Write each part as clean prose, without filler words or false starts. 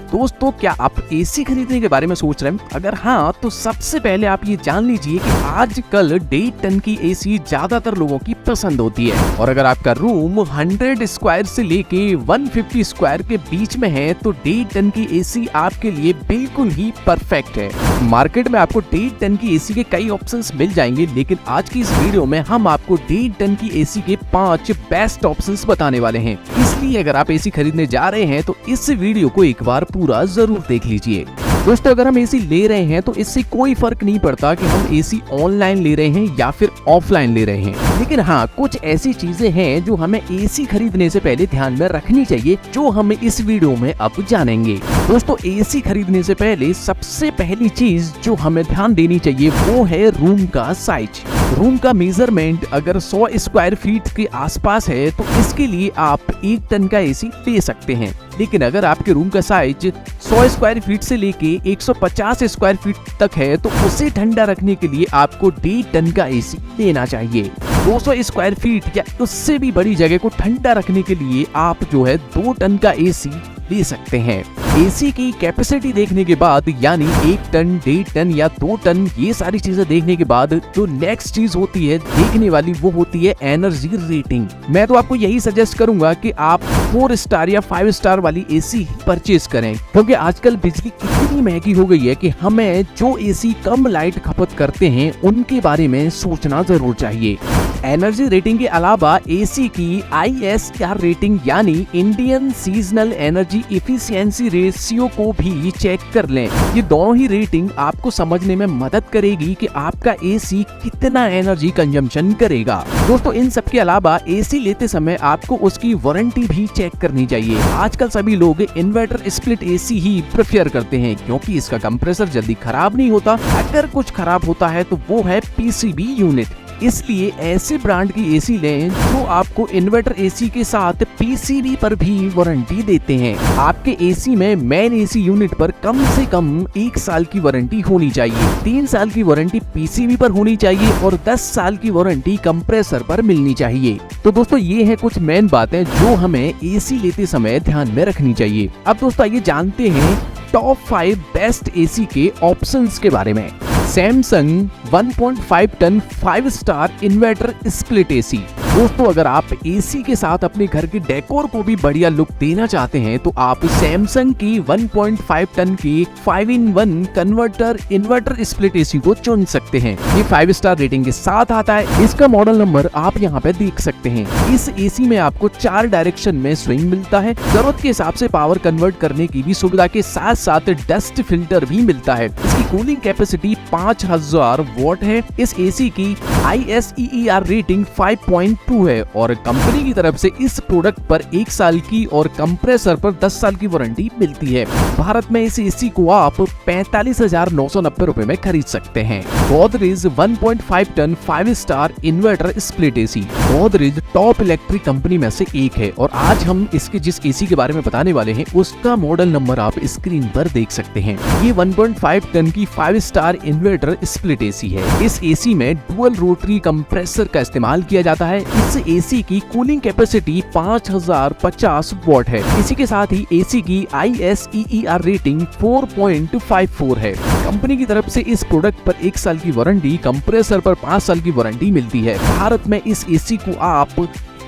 दोस्तों, क्या आप एसी खरीदने के बारे में सोच रहे हैं? अगर हाँ, तो सबसे पहले आप ये जान लीजिए कि आजकल 1.5 टन की एसी ज्यादातर लोगों की पसंद होती है। और अगर आपका रूम 100 स्क्वायर से लेके 150 स्क्वायर के बीच में है तो 1.5 टन की एसी आपके लिए बिल्कुल ही परफेक्ट है। मार्केट में आपको 1.5 टन की एसी के कई ऑप्शंस मिल जाएंगे, लेकिन आज की इस वीडियो में हम आपको 1.5 टन की एसी के 5 बेस्ट ऑप्शंस बताने वाले हैं। इसलिए अगर आप एसी खरीदने जा रहे हैं तो इस वीडियो को एक बार पूरा जरूर देख लीजिए। दोस्तों, अगर हम एसी ले रहे हैं तो इससे कोई फर्क नहीं पड़ता कि हम एसी ऑनलाइन ले रहे हैं या फिर ऑफलाइन ले रहे हैं, लेकिन हाँ, कुछ ऐसी चीजें हैं जो हमें एसी खरीदने से पहले ध्यान में रखनी चाहिए, जो हम इस वीडियो में अब जानेंगे। दोस्तों, एसी खरीदने से पहले सबसे पहली चीज जो हमें ध्यान देनी चाहिए वो है रूम का साइज। रूम का मेजरमेंट अगर 100 स्क्वायर फीट के आसपास है तो इसके लिए आप 1 टन का एसी ले सकते हैं, लेकिन अगर आपके रूम का साइज 100 स्क्वायर फीट से लेके 150 स्क्वायर फीट तक है तो उसे ठंडा रखने के लिए आपको 1.5 टन का एसी लेना चाहिए। 200 स्क्वायर फीट या उससे भी बड़ी जगह को ठंडा रखने के लिए आप जो है 2 टन का एसी ले सकते हैं। एसी की कैपेसिटी देखने के बाद, यानी 1 टन, 1.5 टन या 2 टन, ये सारी चीजें देखने के बाद जो नेक्स्ट चीज होती है देखने वाली वो होती है एनर्जी रेटिंग। मैं तो आपको यही सजेस्ट करूंगा कि आप 4 स्टार या 5 स्टार वाली एसी परचेज करें, क्योंकि आजकल बिजली इतनी महंगी हो गई है कि हमें जो एसी कम लाइट खपत करते हैं उनके बारे में सोचना जरूर चाहिए। एनर्जी रेटिंग के अलावा एसी की ISR रेटिंग यानी Indian seasonal energy efficiency ratio को भी चेक कर लें। ये दोनों ही रेटिंग आपको समझने में मदद करेगी कि आपका एसी कितना एनर्जी कंजम्पशन करेगा। दोस्तों, इन सब के अलावा एसी लेते समय आपको उसकी वारंटी भी चेक करनी चाहिए। आजकल सभी लोग इन्वर्टर स्प्लिट एसी ही प्रेफर करते हैं, क्योंकि इसका कंप्रेसर जल्दी खराब नहीं होता। अगर कुछ खराब होता है तो वो है PCB यूनिट। इसलिए ऐसे ब्रांड की एसी लें जो आपको इन्वर्टर एसी के साथ PCB पर भी वारंटी देते हैं। आपके एसी में मेन एसी यूनिट पर कम से कम 1 साल की वारंटी होनी चाहिए, 3 साल की वारंटी PCB पर होनी चाहिए और 10 साल की वारंटी कंप्रेसर पर मिलनी चाहिए। तो दोस्तों, ये है कुछ मेन बातें जो हमें एसी लेते समय ध्यान में रखनी चाहिए। अब दोस्तों, आइए जानते हैं टॉप 5 बेस्ट एसी के ऑप्शंस के बारे में। Samsung 1.5 ton 5 star inverter split AC. दोस्तों, अगर आप एसी के साथ अपने घर के डेकोर को भी बढ़िया लुक देना चाहते हैं तो आप सैमसंग की 1.5 टन की 5-in-1 converter inverter split AC को चुन सकते हैं। ये 5 स्टार रेटिंग के साथ आता है। इसका मॉडल नंबर आप यहाँ पे देख सकते हैं। इस एसी में आपको 4 डायरेक्शन में स्विंग मिलता है। जरूरत के हिसाब से पावर कन्वर्ट करने की भी सुविधा के साथ साथ डस्ट फिल्टर भी मिलता है। इसकी कूलिंग कैपेसिटी 5000 वॉट है। इस एसी की ISER रेटिंग 5.2 है और कंपनी की तरफ से इस प्रोडक्ट पर 1 साल की और कंप्रेसर पर 10 साल की वारंटी मिलती है। भारत में इस एसी को आप 45,990 रुपए में खरीद सकते हैं। Godrej 1.5 ton 5 star inverter split AC. Godrej top electric company में से एक है और आज हम इसके जिस एसी के बारे में बताने वाले हैं उसका मॉडल नंबर आप स्क्रीन पर देख सकते हैं। ये 1.5 टन की 5 स्टार इन्वर्टर स्प्लिट एसी है। इस एसी में डुअल रोटरी कंप्रेसर का इस्तेमाल किया जाता है। इस एसी की कूलिंग कैपेसिटी 5050 वॉट है। इसी के साथ ही एसी की ISER रेटिंग 4.54 है। कंपनी की तरफ से इस प्रोडक्ट पर 1 साल की वारंटी, कंप्रेसर पर 5 साल की वारंटी मिलती है। भारत में इस एसी को आप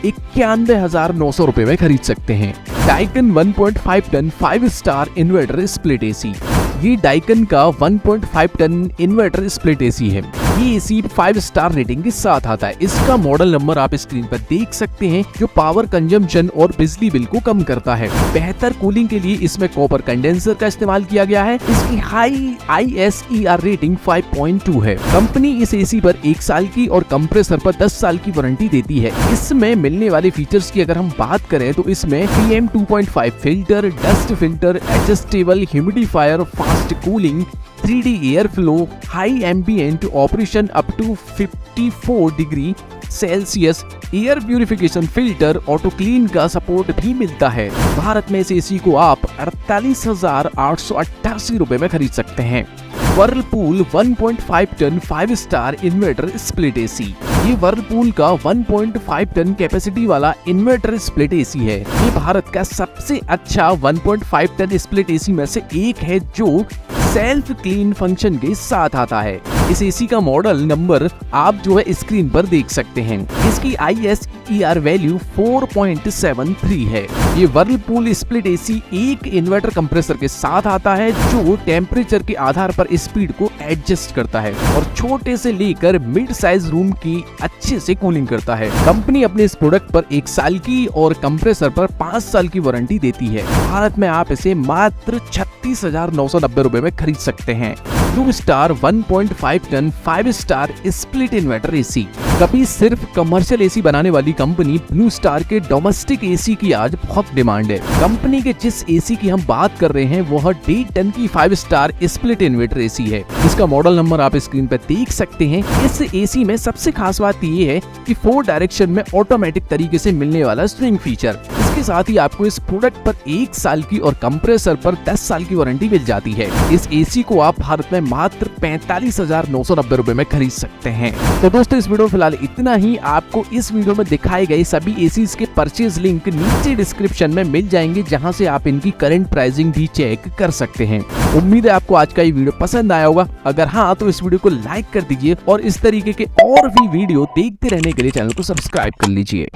91,900 रुपए में खरीद सकते हैं। Daikin 1.5 ton 5 star inverter split AC. ये डाइकन का 1.5 टन इन्वर्टर स्प्लिट एसी है। ये एसी 5 स्टार रेटिंग के साथ आता है। इसका मॉडल नंबर आप स्क्रीन पर देख सकते हैं, जो पावर कंजम्पशन और बिजली बिल को कम करता है। बेहतर कूलिंग के लिए इसमें कॉपर कंडेंसर का इस्तेमाल किया गया है। इसकी हाई ISER रेटिंग 5.2 है। कंपनी इस एसी पर 1 साल की और कंप्रेसर पर 10 साल की वारंटी देती है। इसमें मिलने वाले फीचर्स की अगर हम बात करें तो इसमें PM 2.5 filter, dust filter, adjustable humidifier, fast cooling, 3D air flow, high ambient operation up to 54 degree Celsius, air purification filter, auto clean का सपोर्ट भी मिलता है। भारत में इस एसी को आप 48,888 रुपए में खरीद सकते हैं। Whirlpool 1.5 ton 5 star inverter split AC. ये वर्लपूल का 1.5 टन कैपेसिटी वाला इन्वर्टर स्प्लिट एसी है। ये भारत का सबसे अच्छा 1.5 टन स्प्लिट एसी में से एक है जो सेल्फ क्लीन फंक्शन के साथ आता है। इस एसी का मॉडल नंबर आप जो है स्क्रीन पर देख सकते हैं। इसकी ISER वैल्यू 4.73 है। ये वर्लपूल स्प्लिट एसी एक इन्वर्टर कंप्रेसर के साथ आता है जो टेम्परेचर के आधार पर स्पीड को एडजस्ट करता है और छोटे से लेकर मिड साइज रूम की अच्छे से कूलिंग करता है। कंपनी अपने इस प्रोडक्ट पर 1 साल की और कंप्रेसर पर 5 साल की वारंटी देती है। भारत में आप इसे मात्र 36,990 रुपए में खरीद सकते हैं। Blue Star 1.5 ton 5 star split inverter AC. कभी सिर्फ कमर्शियल एसी बनाने वाली कंपनी ब्लू स्टार के डोमेस्टिक एसी की आज बहुत डिमांड है। कंपनी के जिस एसी की हम बात कर रहे हैं वह 1.5 टन की 5 स्टार स्प्लिट इन्वर्टर एसी है। इसका मॉडल नंबर आप स्क्रीन पर देख सकते हैं। इस एसी में सबसे खास बात ये है कि 4 डायरेक्शन में ऑटोमेटिक तरीके से मिलने वाला स्विंग फीचर। इसके साथ ही आपको इस प्रोडक्ट पर 1 साल की और कंप्रेसर पर 10 साल की वारंटी मिल जाती है। इस एसी को आप भारत में मात्र 45,990 रुपए में खरीद सकते हैं। तो दोस्तों इस वीडियो में फिलहाल इतना ही। आपको इस वीडियो में दिखाए गए सभी एसीज के परचेज लिंक नीचे डिस्क्रिप्शन में मिल जाएंगे, जहां से आप इनकी करंट प्राइसिंग भी चेक कर सकते हैं। उम्मीद है आपको आज का ये वीडियो पसंद आया होगा। अगर हाँ तो इस वीडियो को लाइक कर दीजिए और इस तरीके के और भी वीडियो देखते रहने के लिए चैनल को सब्सक्राइब कर लीजिए।